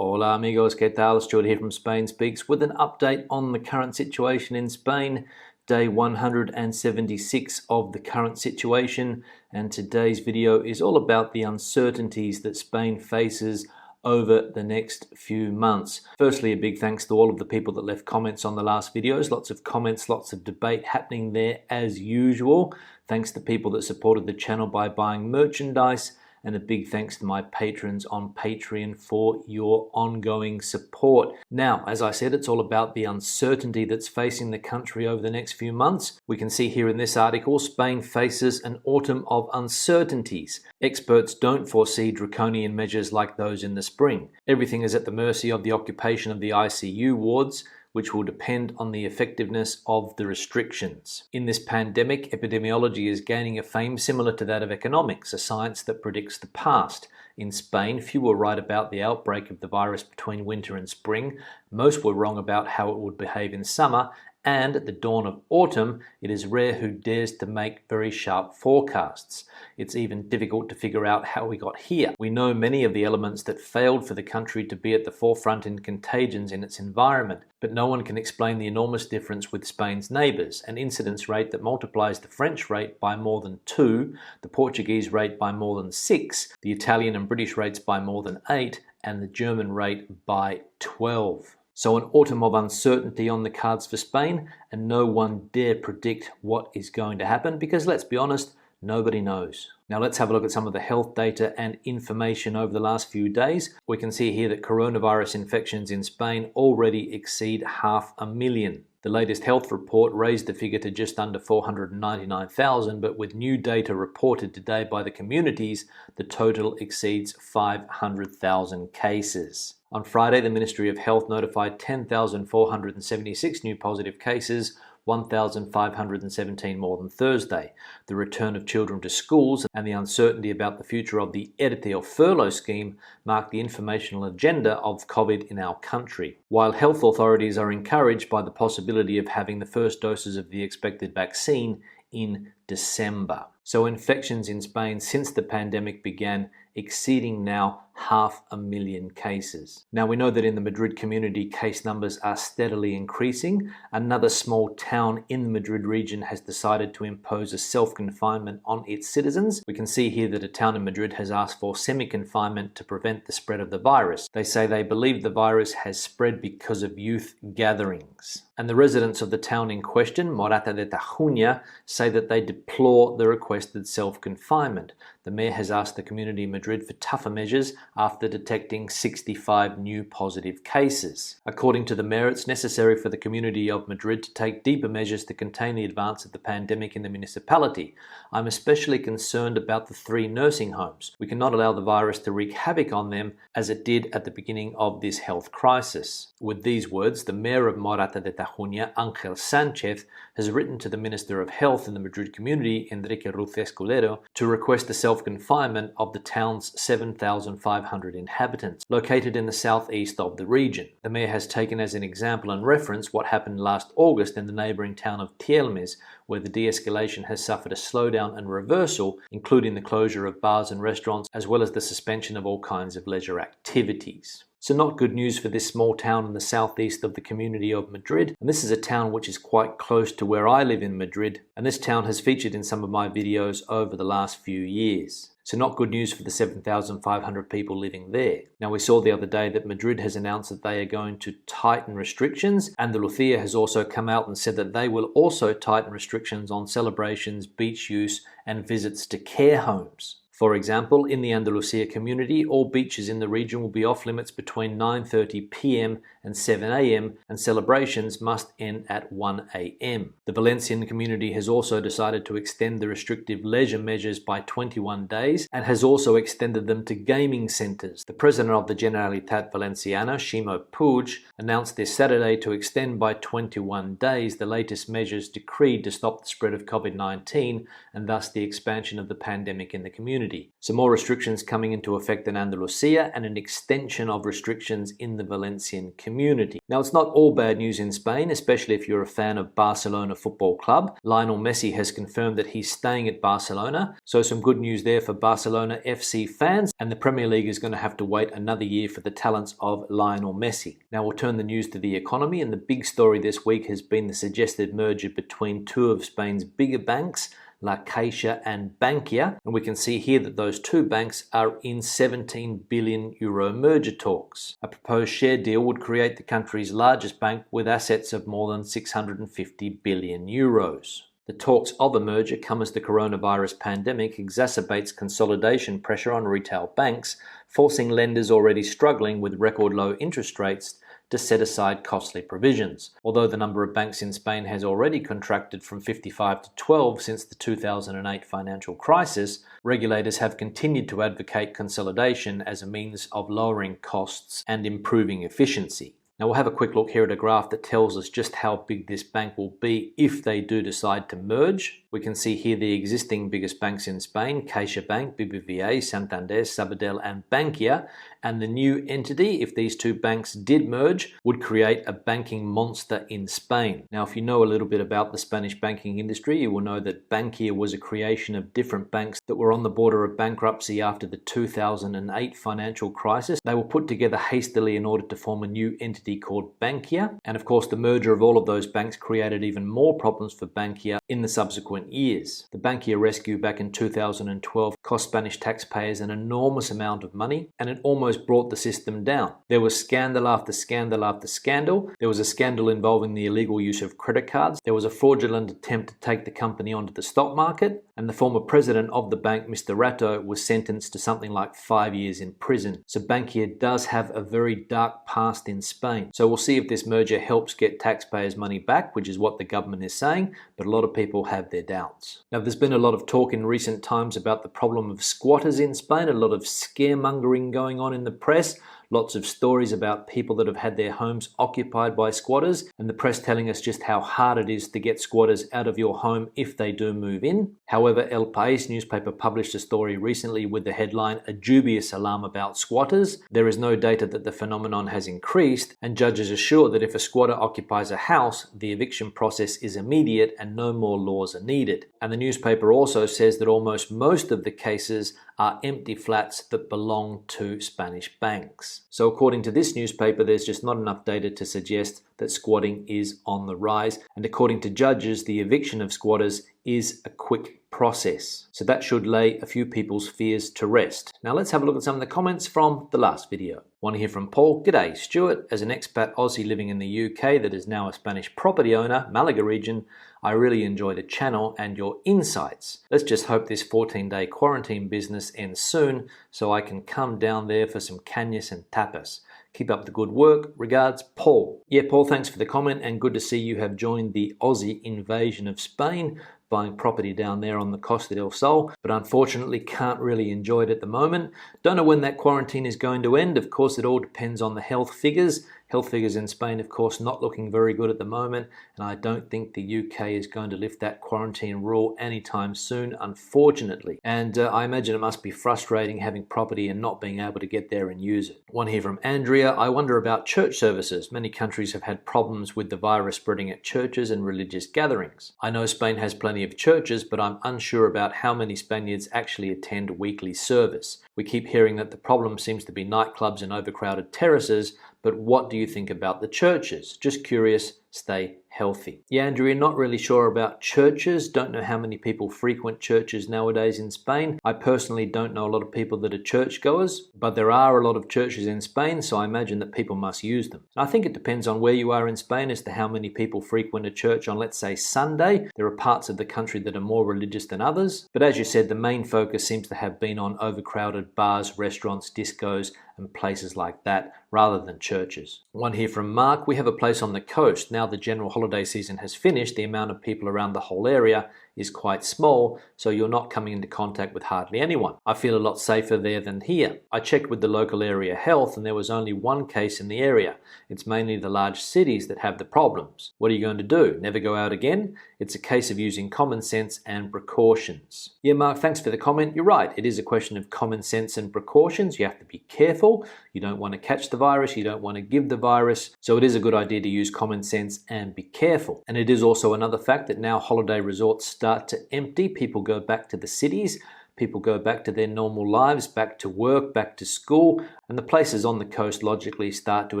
Hola amigos, ¿qué tal? Stuart here from Spain Speaks with an update on the current situation in Spain, day 176 of the current situation, and today's video is all about the uncertainties that Spain faces over the next few months. Firstly, a big thanks to all of the people that left comments on the last videos. Lots of comments, lots of debate happening there as usual. Thanks to people that supported the channel by buying merchandise. And a big thanks to my patrons on Patreon for your ongoing support. Now, as I said, it's all about the uncertainty that's facing the country over the next few months. We can see here in this article, Spain faces an autumn of uncertainties. Experts don't foresee draconian measures like those in the spring. Everything is at the mercy of the occupation of the ICU wards, which will depend on the effectiveness of the restrictions. In this pandemic, epidemiology is gaining a fame similar to that of economics, a science that predicts the past. In Spain, few were right about the outbreak of the virus between winter and spring. Most were wrong about how it would behave in summer. And at the dawn of autumn, it is rare who dares to make very sharp forecasts. It's even difficult to figure out how we got here. We know many of the elements that failed for the country to be at the forefront in contagions in its environment, but no one can explain the enormous difference with Spain's neighbours, an incidence rate that multiplies the French rate by more than 2, the Portuguese rate by more than 6, the Italian and British rates by more than 8, and the German rate by 12. So an autumn of uncertainty on the cards for Spain, and no one dare predict what is going to happen because, let's be honest, nobody knows. Now let's have a look at some of the health data and information over the last few days. We can see here that coronavirus infections in Spain already exceed 500,000. The latest health report raised the figure to just under 499,000, but with new data reported today by the communities, the total exceeds 500,000 cases. On Friday, the Ministry of Health notified 10,476 new positive cases, 1,517 more than Thursday. The return of children to schools and the uncertainty about the future of the ERTE or furlough scheme mark the informational agenda of COVID in our country. While health authorities are encouraged by the possibility of having the first doses of the expected vaccine in December. So infections in Spain since the pandemic began exceeding now 500,000 cases. Now we know that in the Madrid community, case numbers are steadily increasing. Another small town in the Madrid region has decided to impose a self-confinement on its citizens. We can see here that a town in Madrid has asked for semi-confinement to prevent the spread of the virus. They say they believe the virus has spread because of youth gatherings. And the residents of the town in question, Morata de Tajuña, say that they deplore the requested self-confinement. The mayor has asked the community in Madrid for tougher measures after detecting 65 new positive cases. According to the mayor, it's necessary for the community of Madrid to take deeper measures to contain the advance of the pandemic in the municipality. I'm especially concerned about the 3 nursing homes. We cannot allow the virus to wreak havoc on them as it did at the beginning of this health crisis. With these words, the mayor of Morata de Tajuña, Ángel Sánchez, has written to the Minister of Health in the Madrid community, Enrique Ruz Escudero, to request the self-confinement of the town's 7,500 inhabitants, located in the southeast of the region. The mayor has taken as an example and reference what happened last August in the neighbouring town of Tielmes, where the de-escalation has suffered a slowdown and reversal, including the closure of bars and restaurants, as well as the suspension of all kinds of leisure activities. So not good news for this small town in the southeast of the community of Madrid. And this is a town which is quite close to where I live in Madrid. And this town has featured in some of my videos over the last few years. So not good news for the 7,500 people living there. Now we saw the other day that Madrid has announced that they are going to tighten restrictions, and the Lucia has also come out and said that they will also tighten restrictions on celebrations, beach use and visits to care homes. For example, in the Andalusia community, all beaches in the region will be off limits between 9:30 p.m. and 7 a.m. and celebrations must end at 1 a.m. The Valencian community has also decided to extend the restrictive leisure measures by 21 days and has also extended them to gaming centres. The president of the Generalitat Valenciana, Ximo Puig, announced this Saturday to extend by 21 days the latest measures decreed to stop the spread of COVID-19 and thus the expansion of the pandemic in the community. community. Some more restrictions coming into effect in Andalusia and an extension of restrictions in the Valencian community. Now, it's not all bad news in Spain, especially if you're a fan of Barcelona Football Club. Lionel Messi has confirmed that he's staying at Barcelona, so some good news there for Barcelona FC fans, and the Premier League is going to have to wait another year for the talents of Lionel Messi. Now we'll turn the news to the economy, and the big story this week has been the suggested merger between two of Spain's bigger banks, La Caixa and Bankia, and we can see here that those two banks are in 17 billion euro merger talks. A proposed share deal would create the country's largest bank with assets of more than 650 billion euros. The talks of a merger come as the coronavirus pandemic exacerbates consolidation pressure on retail banks, forcing lenders already struggling with record low interest rates to set aside costly provisions. Although the number of banks in Spain has already contracted from 55 to 12 since the 2008 financial crisis, regulators have continued to advocate consolidation as a means of lowering costs and improving efficiency. Now we'll have a quick look here at a graph that tells us just how big this bank will be if they do decide to merge. We can see here the existing biggest banks in Spain, CaixaBank, BBVA, Santander, Sabadell and Bankia, and the new entity, if these two banks did merge, would create a banking monster in Spain. Now if you know a little bit about the Spanish banking industry, you will know that Bankia was a creation of different banks that were on the border of bankruptcy after the 2008 financial crisis. They were put together hastily in order to form a new entity called Bankia, and of course the merger of all of those banks created even more problems for Bankia in the subsequent years. The Bankia rescue back in 2012 cost Spanish taxpayers an enormous amount of money, and it almost brought the system down. There was scandal after scandal after scandal. There was a scandal involving the illegal use of credit cards. There was a fraudulent attempt to take the company onto the stock market, and the former president of the bank, Mr. Rato, was sentenced to something like 5 years in prison. So Bankia does have a very dark past in Spain. So we'll see if this merger helps get taxpayers' money back, which is what the government is saying, but a lot of people have their doubts. Now, there's been a lot of talk in recent times about the problem of squatters in Spain, a lot of scaremongering going on in the press. Lots of stories about people that have had their homes occupied by squatters, and the press telling us just how hard it is to get squatters out of your home if they do move in. However, El País newspaper published a story recently with the headline, "A Dubious Alarm About Squatters." There is no data that the phenomenon has increased, and judges assure that if a squatter occupies a house, the eviction process is immediate and no more laws are needed. And the newspaper also says that almost most of the cases are empty flats that belong to Spanish banks. So according to this newspaper, there's just not enough data to suggest that squatting is on the rise. And according to judges, the eviction of squatters is a quick process. So that should lay a few people's fears to rest. Now let's have a look at some of the comments from the last video. One here from Paul. G'day, Stuart. As an expat Aussie living in the UK that is now a Spanish property owner, Malaga region, I really enjoy the channel and your insights. Let's just hope this 14-day quarantine business ends soon so I can come down there for some cañas and tapas. Keep up the good work. Regards, Paul. Yeah, Paul, thanks for the comment, and good to see you have joined the Aussie invasion of Spain, buying property down there on the Costa del Sol, but unfortunately can't really enjoy it at the moment. Don't know when that quarantine is going to end. Of course, it all depends on the health figures. Health figures in Spain, of course, not looking very good at the moment, and I don't think the UK is going to lift that quarantine rule anytime soon, unfortunately. And I imagine it must be frustrating having property and not being able to get there and use it. One here from Andrea. I wonder about church services. Many countries have had problems with the virus spreading at churches and religious gatherings. I know Spain has plenty of churches, but I'm unsure about how many Spaniards actually attend weekly service. We keep hearing that the problem seems to be nightclubs and overcrowded terraces, but what do you think about the churches? Just curious, stay healthy. Yeah, Andrew, not really sure about churches. Don't know how many people frequent churches nowadays in Spain. I personally don't know a lot of people that are churchgoers, but there are a lot of churches in Spain, so I imagine that people must use them. And I think it depends on where you are in Spain as to how many people frequent a church on, let's say, Sunday. There are parts of the country that are more religious than others, but as you said, the main focus seems to have been on overcrowded bars, restaurants, discos, and places like that, rather than churches. One here from Mark. We have a place on the coast. Now the general holiday season has finished, the amount of people around the whole area is quite small, so you're not coming into contact with hardly anyone. I feel a lot safer there than here. I checked with the local area health and there was only one case in the area. It's mainly the large cities that have the problems. What are you going to do? Never go out again? It's a case of using common sense and precautions. Yeah, Mark, thanks for the comment. You're right. It is a question of common sense and precautions. You have to be careful. You don't want to catch the virus. You don't want to give the virus. So it is a good idea to use common sense and be careful. And it is also another fact that now holiday resorts start to empty. People go back to the cities. People go back to their normal lives, back to work, back to school, and the places on the coast logically start to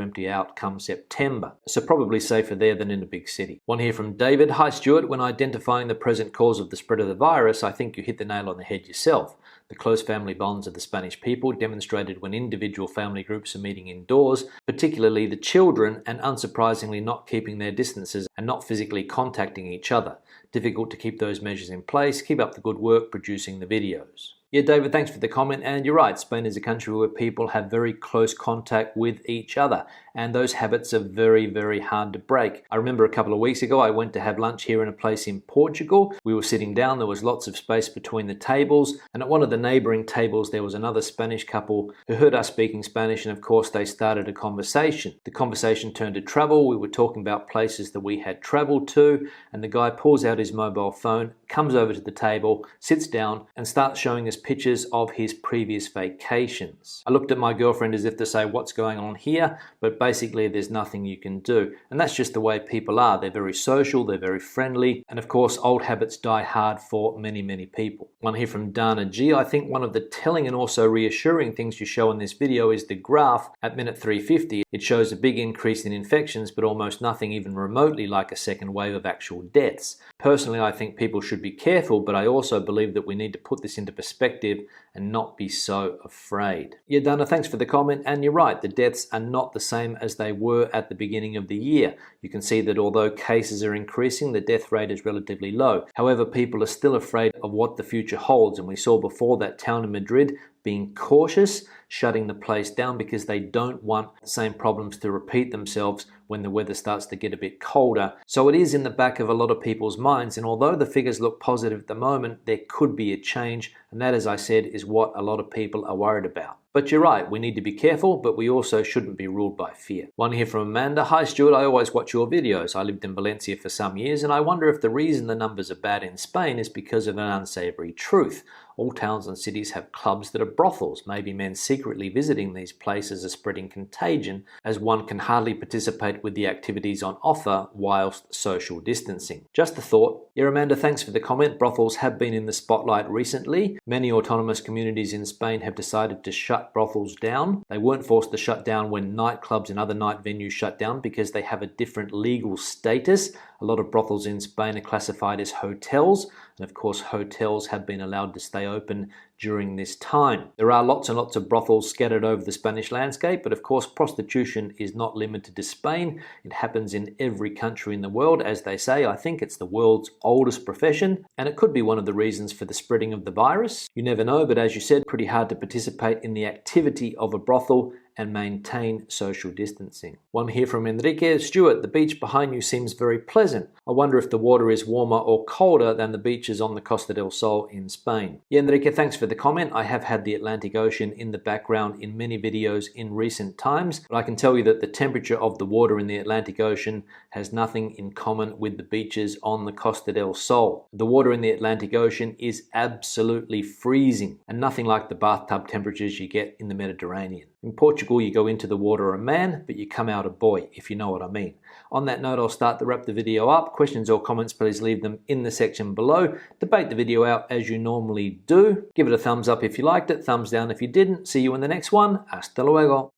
empty out come September. So probably safer there than in a big city. One here from David. Hi Stuart, when identifying the present cause of the spread of the virus, I think you hit the nail on the head yourself. The close family bonds of the Spanish people demonstrated when individual family groups are meeting indoors, particularly the children, and unsurprisingly not keeping their distances and not physically contacting each other. Difficult to keep those measures in place. Keep up the good work producing the videos. Yeah, David, thanks for the comment. And you're right, Spain is a country where people have very close contact with each other. And those habits are very, very hard to break. I remember a couple of weeks ago, I went to have lunch here in a place in Portugal. We were sitting down, there was lots of space between the tables. And at one of the neighboring tables, there was another Spanish couple who heard us speaking Spanish. And of course, they started a conversation. The conversation turned to travel. We were talking about places that we had traveled to. And the guy pulls out his mobile phone, comes over to the table, sits down, and starts showing us pictures of his previous vacations. I looked at my girlfriend as if to say, what's going on here? But basically there's nothing you can do. And that's just the way people are. They're very social, they're very friendly, and of course old habits die hard for many, many people. One here from Dana G. I think one of the telling and also reassuring things you show in this video is the graph at minute 350. It shows a big increase in infections, but almost nothing even remotely like a second wave of actual deaths. Personally, I think people should be careful, but I also believe that we need to put this into perspective and not be so afraid. Yeah, Dana, thanks for the comment. And you're right, the deaths are not the same as they were at the beginning of the year. You can see that although cases are increasing, the death rate is relatively low. However, people are still afraid of what the future holds. And we saw before that town in Madrid being cautious, shutting the place down because they don't want the same problems to repeat themselves when the weather starts to get a bit colder. So it is in the back of a lot of people's minds, and although the figures look positive at the moment, there could be a change, and that, as I said, is what a lot of people are worried about. But you're right, we need to be careful, but we also shouldn't be ruled by fear. One here from Amanda. Hi Stuart, I always watch your videos. I lived in Valencia for some years, and I wonder if the reason the numbers are bad in Spain is because of an unsavory truth. All towns and cities have clubs that are brothels. Maybe men secretly visiting these places are spreading contagion, as one can hardly participate with the activities on offer whilst social distancing. Just a thought. Yeah, Amanda, thanks for the comment. Brothels have been in the spotlight recently. Many autonomous communities in Spain have decided to shut brothels down. They weren't forced to shut down when nightclubs and other night venues shut down because they have a different legal status. A lot of brothels in Spain are classified as hotels, and of course hotels have been allowed to stay open during this time. There are lots and lots of brothels scattered over the Spanish landscape, but of course prostitution is not limited to Spain. It happens in every country in the world. As they say, I think it's the world's oldest profession, and it could be one of the reasons for the spreading of the virus. You never know, but as you said, pretty hard to participate in the activity of a brothel and maintain social distancing. One here from Enrique. Stuart, the beach behind you seems very pleasant. I wonder if the water is warmer or colder than the beaches on the Costa del Sol in Spain. Yeah, Enrique, thanks for the comment. I have had the Atlantic Ocean in the background in many videos in recent times, but I can tell you that the temperature of the water in the Atlantic Ocean has nothing in common with the beaches on the Costa del Sol. The water in the Atlantic Ocean is absolutely freezing and nothing like the bathtub temperatures you get in the Mediterranean. In Portugal, you go into the water a man, but you come out a boy, if you know what I mean. On that note, I'll start to wrap the video up. Questions or comments, please leave them in the section below. Debate the video out as you normally do. Give it a thumbs up if you liked it, thumbs down if you didn't. See you in the next one. Hasta luego.